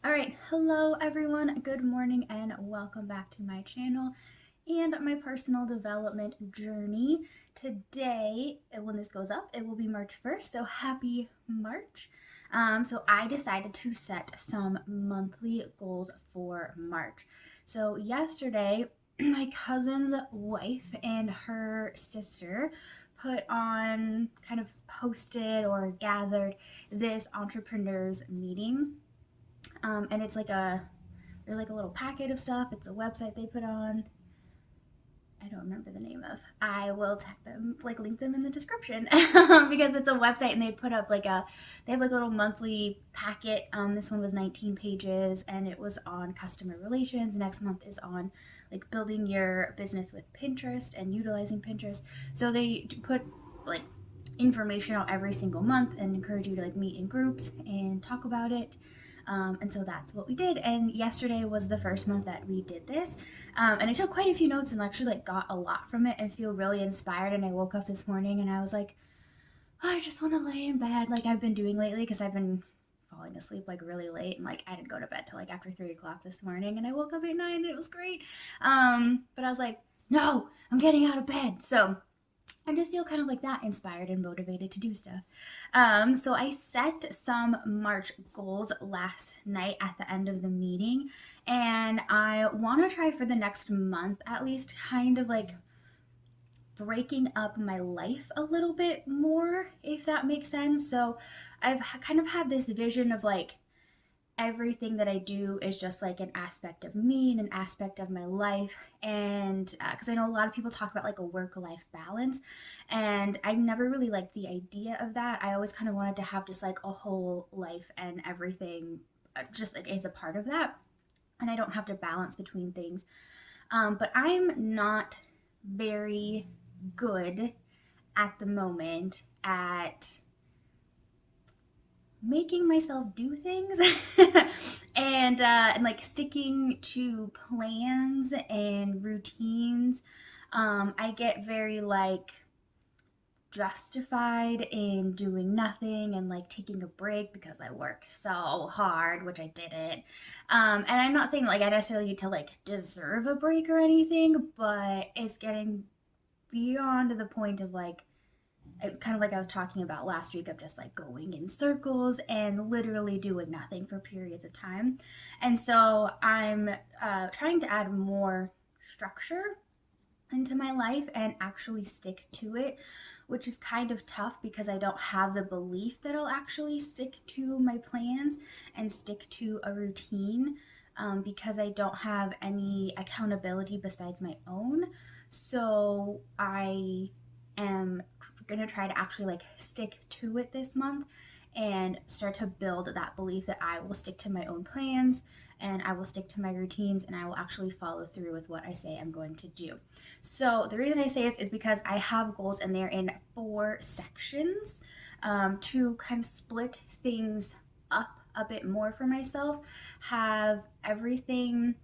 All right, hello everyone, good morning, and welcome back to my channel and my personal development journey. Today, when this goes up, it will be March 1st, so happy March. So I decided to set some monthly goals for March. So yesterday, my cousin's wife and her sister put on, kind of hosted or gathered this entrepreneurs meeting, and it's like there's like a little packet of stuff. It's a website they put on. I don't remember the name of. I will tag them, like link them in the description because it's a website and they have like a little monthly packet. This one was 19 pages and it was on customer relations. Next month is on like building your business with Pinterest and utilizing Pinterest. So they put like information out every single month and encourage you to like meet in groups and talk about it. And so that's what we did. And yesterday was the first month that we did this. And I took quite a few notes and actually like got a lot from it and feel really inspired. And I woke up this morning and I was like, oh, I just want to lay in bed like I've been doing lately because I've been falling asleep like really late and like I didn't go to bed till like after 3 o'clock this morning and I woke up at 9 and it was great. But I was like, no, I'm getting out of bed. So I just feel kind of like that inspired and motivated to do stuff. So I set some March goals last night at the end of the meeting, and I want to try for the next month at least, kind of like breaking up my life a little bit more, if that makes sense. So I've kind of had this vision of like everything that I do is just like an aspect of me and an aspect of my life. And because I know a lot of people talk about like a work life balance, and I never really liked the idea of that. I always kind of wanted to have just like a whole life and everything just like is a part of that. And I don't have to balance between things. But I'm not very good at the moment at making myself do things and like sticking to plans and routines. I get very like justified in doing nothing and like taking a break because I worked so hard, which I didn't. And I'm not saying like I necessarily need to like deserve a break or anything, but it's getting beyond the point of like it, kind of like I was talking about last week, of just like going in circles and literally doing nothing for periods of time. And so I'm trying to add more structure into my life and actually stick to it, which is kind of tough because I don't have the belief that I'll actually stick to my plans and stick to a routine, because I don't have any accountability besides my own. So I am gonna try to actually like stick to it this month and start to build that belief that I will stick to my own plans and I will stick to my routines and I will actually follow through with what I say I'm going to do. So the reason I say this is because I have goals and they're in 4 sections, to kind of split things up a bit more for myself. Have everything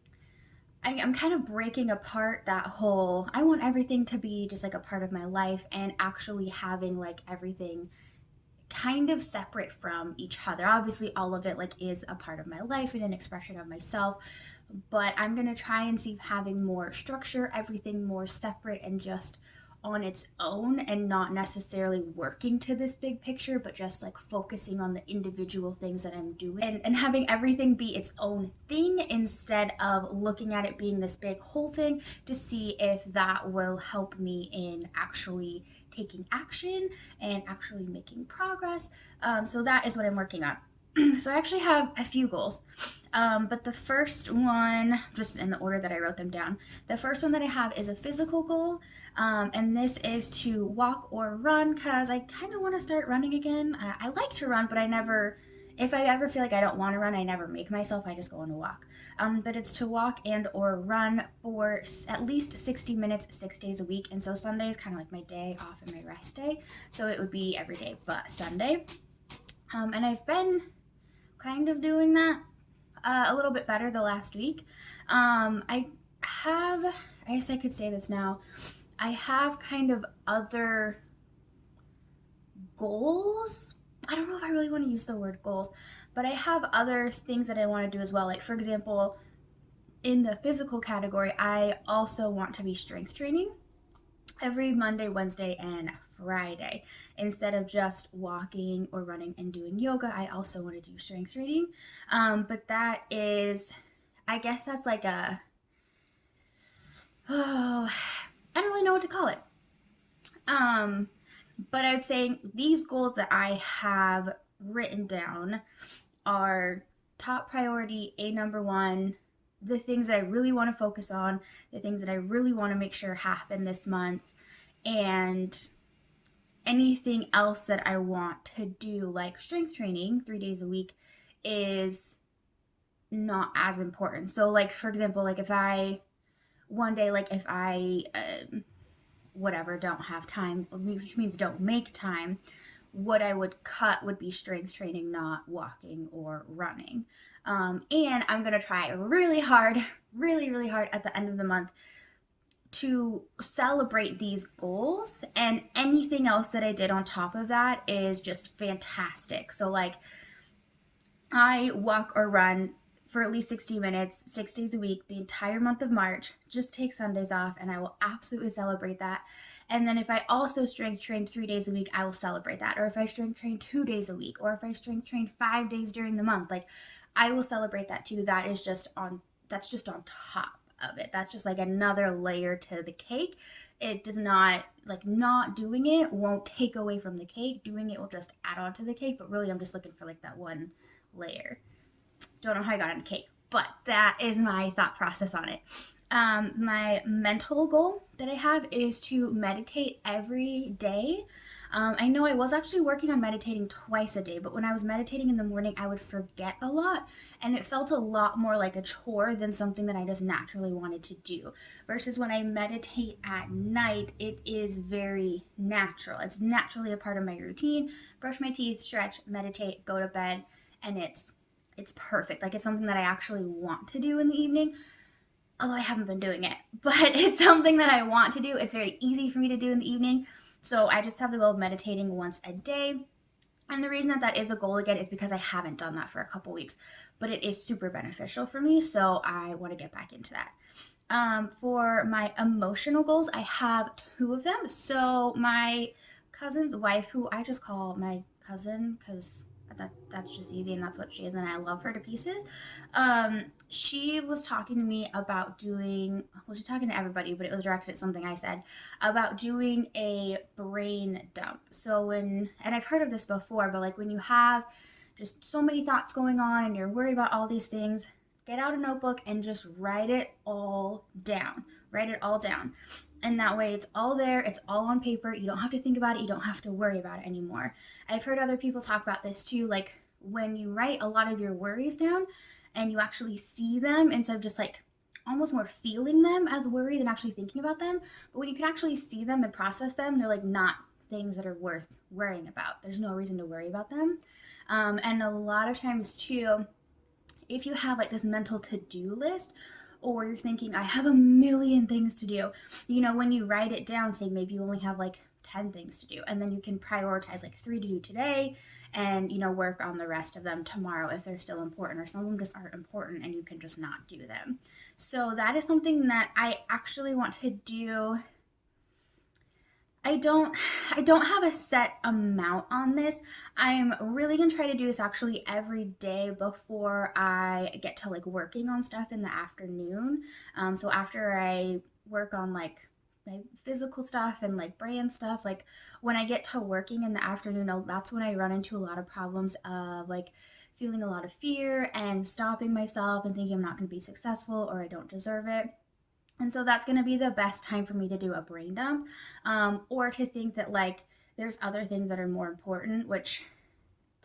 I'm kind of breaking apart that whole, I want everything to be just like a part of my life and actually having like everything kind of separate from each other. Obviously, all of it like is a part of my life and an expression of myself, but I'm gonna try and see having more structure, everything more separate and just on its own and not necessarily working to this big picture, but just like focusing on the individual things that I'm doing and having everything be its own thing instead of looking at it being this big whole thing to see if that will help me in actually taking action and actually making progress. So that is what I'm working on. So I actually have a few goals. But the first one, just in the order that I wrote them down, the first one that I have is a physical goal. And this is to walk or run because I kind of want to start running again. I like to run, but I never, if I ever feel like I don't want to run, I never make myself, I just go on a walk. But it's to walk and or run for at least 60 minutes, 6 days a week. And so Sunday is kind of like my day off and my rest day. So it would be every day but Sunday. And I've been kind of doing that a little bit better the last week. I have, I guess I could say this now, I have kind of other goals. I don't know if I really want to use the word goals, But I have other things that I want to do as well. Like, for example, in the physical category, I also want to be strength training every Monday, Wednesday, and Friday. Instead of just walking or running and doing yoga, I also want to do strength training. But that is, I guess that's like a, oh, I don't really know what to call it. Um, but I would say these goals that I have written down are top priority, a number one, the things that I really want to focus on, the things that I really want to make sure happen this month, and anything else that I want to do, like strength training 3 days a week, is not as important. So, like, for example, like if I one day, like if I whatever don't have time, which means don't make time, what I would cut would be strength training, not walking or running. And I'm gonna try really hard, really, really hard at the end of the month to celebrate these goals, and anything else that I did on top of that is just fantastic. So, like, I walk or run for at least 60 minutes, 6 days a week, the entire month of March. Just take Sundays off, and I will absolutely celebrate that. And then if I also strength train 3 days a week, I will celebrate that. Or if I strength train 2 days a week, or if I strength train 5 days during the month, like, I will celebrate that too. That's just on top of it. That's just like another layer to the cake. It does not, like, not doing it won't take away from the cake. Doing it will just add on to the cake. But really, I'm just looking for like that one layer. Don't know how I got on cake, but that is my thought process on it. My mental goal that I have is to meditate every day. I know I was actually working on meditating twice a day, but when I was meditating in the morning, I would forget a lot, and it felt a lot more like a chore than something that I just naturally wanted to do. Versus when I meditate at night, it is very natural. It's naturally a part of my routine. Brush my teeth, stretch, meditate, go to bed, and it's perfect. Like, it's something that I actually want to do in the evening, although I haven't been doing it. But it's something that I want to do. It's very easy for me to do in the evening. So I just have the goal of meditating once a day. And the reason that that is a goal again is because I haven't done that for a couple weeks, but it is super beneficial for me. So I want to get back into that. For my emotional goals, I have two of them. So my cousin's wife, who I just call my cousin because that's just easy and that's what she is, and I love her to pieces. She was talking to me about doing, well, she's talking to everybody, but it was directed at something I said about doing a brain dump. So and I've heard of this before, but like when you have just so many thoughts going on and you're worried about all these things, get out a notebook and just write it all down. Write it all down. And that way it's all there, it's all on paper. You don't have to think about it, you don't have to worry about it anymore. I've heard other people talk about this too, like when you write a lot of your worries down and you actually see them instead of just like almost more feeling them as worry than actually thinking about them. But when you can actually see them and process them, they're like not things that are worth worrying about. There's no reason to worry about them. And a lot of times too, if you have like this mental to-do list, or you're thinking I have a million things to do, when you write it down, say maybe you only have like 10 things to do, and then you can prioritize like 3 to do today, and work on the rest of them tomorrow if they're still important, or some of them just aren't important and you can just not do them. So that is something that I actually want to do. I don't have a set amount on this. I'm really gonna try to do this actually every day before I get to like working on stuff in the afternoon. So after I work on like my physical stuff and like brand stuff, like when I get to working in the afternoon, that's when I run into a lot of problems of like feeling a lot of fear and stopping myself and thinking I'm not gonna be successful or I don't deserve it. And so that's going to be the best time for me to do a brain dump, or to think that like there's other things that are more important, which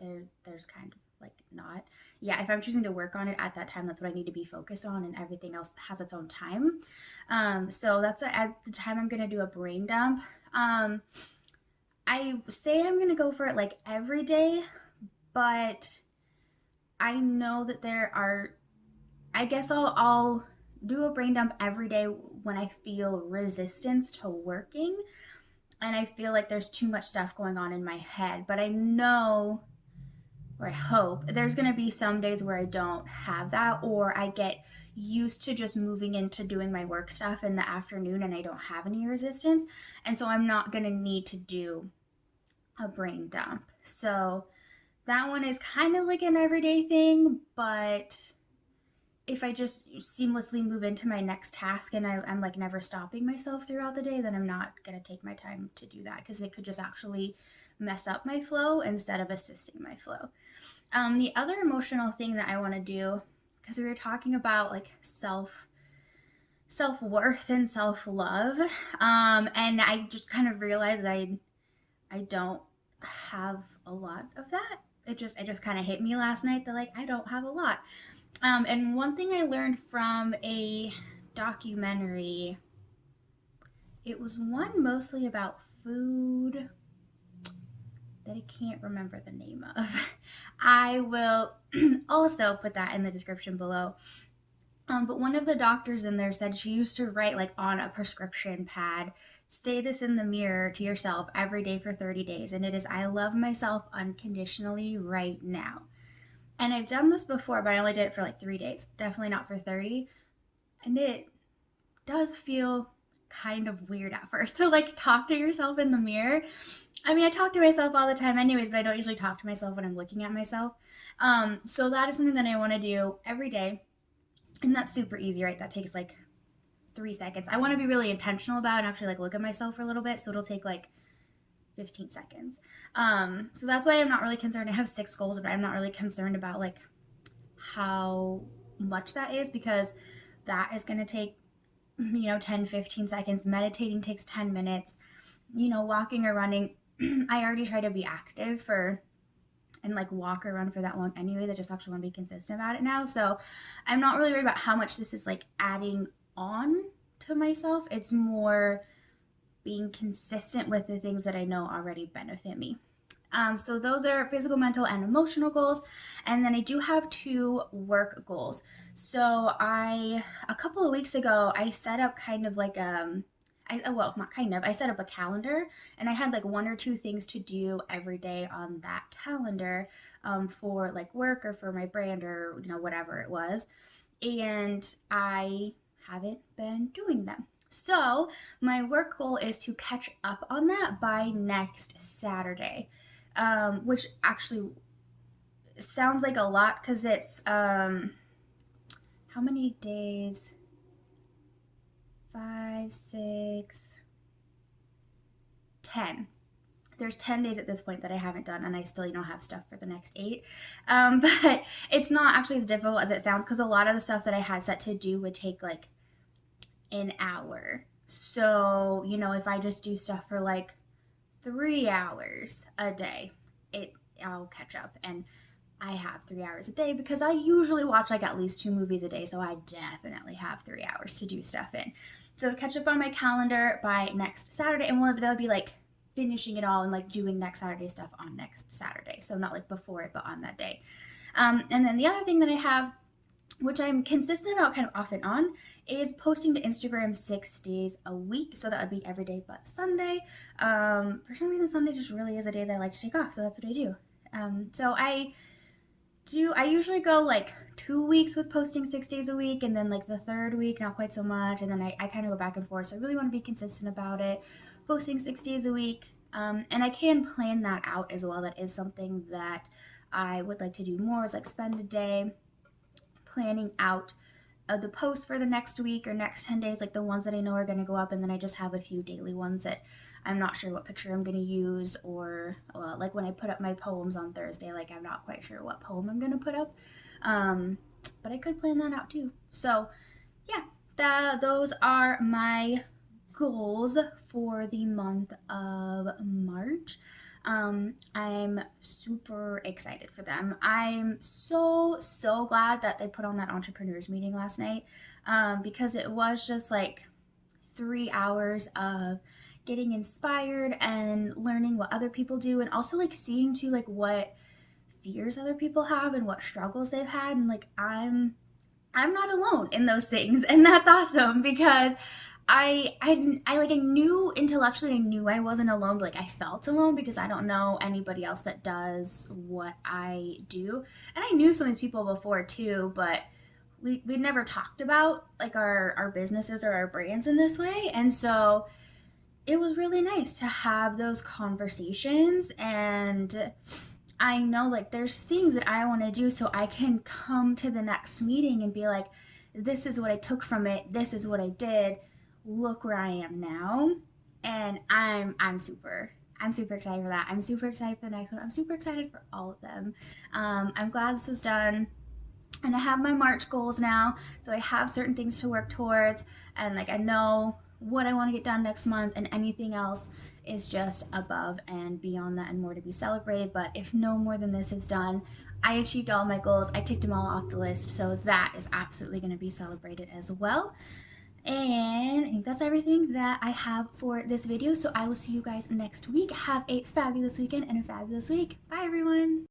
there's kind of like not. Yeah, if I'm choosing to work on it at that time, that's what I need to be focused on, and everything else has its own time. So that's at the time I'm going to do a brain dump. I say I'm going to go for it like every day, but I know that there are, I guess I'll do a brain dump every day when I feel resistance to working and I feel like there's too much stuff going on in my head. But I know or I hope there's going to be some days where I don't have that, or I get used to just moving into doing my work stuff in the afternoon and I don't have any resistance. And so I'm not going to need to do a brain dump. So that one is kind of like an everyday thing, but if I just seamlessly move into my next task and I'm like never stopping myself throughout the day, then I'm not going to take my time to do that because it could just actually mess up my flow instead of assisting my flow. The other emotional thing that I want to do, because we were talking about like self worth and self love, and I just kind of realized that I don't have a lot of that. It just kind of hit me last night that like I don't have a lot. And one thing I learned from a documentary, it was one mostly about food that I can't remember the name of. I will also put that in the description below. But one of the doctors in there said she used to write like on a prescription pad, say this in the mirror to yourself every day for 30 days. And it is, I love myself unconditionally right now. And I've done this before, but I only did it for like 3 days. Definitely not for 30. And it does feel kind of weird at first to like talk to yourself in the mirror. I mean, I talk to myself all the time, anyways, but I don't usually talk to myself when I'm looking at myself. So that is something that I want to do every day. And that's super easy, right? That takes like 3 seconds. I want to be really intentional about it and actually like look at myself for a little bit. So it'll take like 15 seconds. So that's why I'm not really concerned. I have 6 goals, but I'm not really concerned about like how much that is because that is going to take 10, 15 seconds. Meditating takes 10 minutes. Walking or running, I already try to be active for and like walk or run for that long anyways. I just actually want to be consistent about it now. So I'm not really worried about how much this is like adding on to myself. It's more being consistent with the things that I know already benefit me. So those are physical, mental, and emotional goals. And then I do have 2 work goals. So a couple of weeks ago, I set up kind of like well, not kind of. I set up a calendar, and I had like 1 or 2 things to do every day on that calendar, for like work or for my brand or whatever it was. And I haven't been doing them. So my work goal is to catch up on that by next Saturday, which actually sounds like a lot because it's how many days? 5, 6, 10. There's 10 days at this point that I haven't done, and I still, have stuff for the next 8. But it's not actually as difficult as it sounds because a lot of the stuff that I had set to do would take like an hour. So, if I just do stuff for like 3 hours a day, I'll catch up. And I have 3 hours a day because I usually watch like at least 2 movies a day, so I definitely have 3 hours to do stuff in. So catch up on my calendar by next Saturday, and that'll be like finishing it all and like doing next Saturday stuff on next Saturday. So not like before it, but on that day. And then the other thing that I have, which I'm consistent about kind of off and on, is posting to Instagram 6 days a week. So that would be every day but Sunday. For some reason, Sunday just really is a day that I like to take off, so that's what I do. So I usually go like 2 weeks with posting 6 days a week, and then like the third week, not quite so much, and then I kind of go back and forth. So I really want to be consistent about it, posting 6 days a week. And I can plan that out as well. That is something that I would like to do more, is like spend a day planning out the posts for the next week or next 10 days, like the ones that I know are going to go up, and then I just have a few daily ones that I'm not sure what picture I'm going to use, or like when I put up my poems on Thursday, like I'm not quite sure what poem I'm going to put up, but I could plan that out too. So yeah, those are my goals for the month of March. I'm super excited for them. I'm so glad that they put on that entrepreneurs meeting last night, because it was just like 3 hours of getting inspired and learning what other people do, and also like seeing too like what fears other people have and what struggles they've had, and like I'm not alone in those things, and that's awesome because I knew intellectually, I knew I wasn't alone, but like I felt alone because I don't know anybody else that does what I do. And I knew some of these people before too, but we'd never talked about like our businesses or our brands in this way. And so it was really nice to have those conversations. And I know like there's things that I want to do so I can come to the next meeting and be like, this is what I took from it, this is what I did, look where I am now. And I'm super excited for that. I'm super excited for the next one. I'm super excited for all of them. I'm glad this was done. And I have my March goals now, so I have certain things to work towards, and like I know what I want to get done next month, and anything else is just above and beyond that and more to be celebrated. But if no more than this is done, I achieved all my goals, I ticked them all off the list, so that is absolutely going to be celebrated as well. And I think that's everything that I have for this video, so I will see you guys next week. Have a fabulous weekend and a fabulous week. Bye everyone.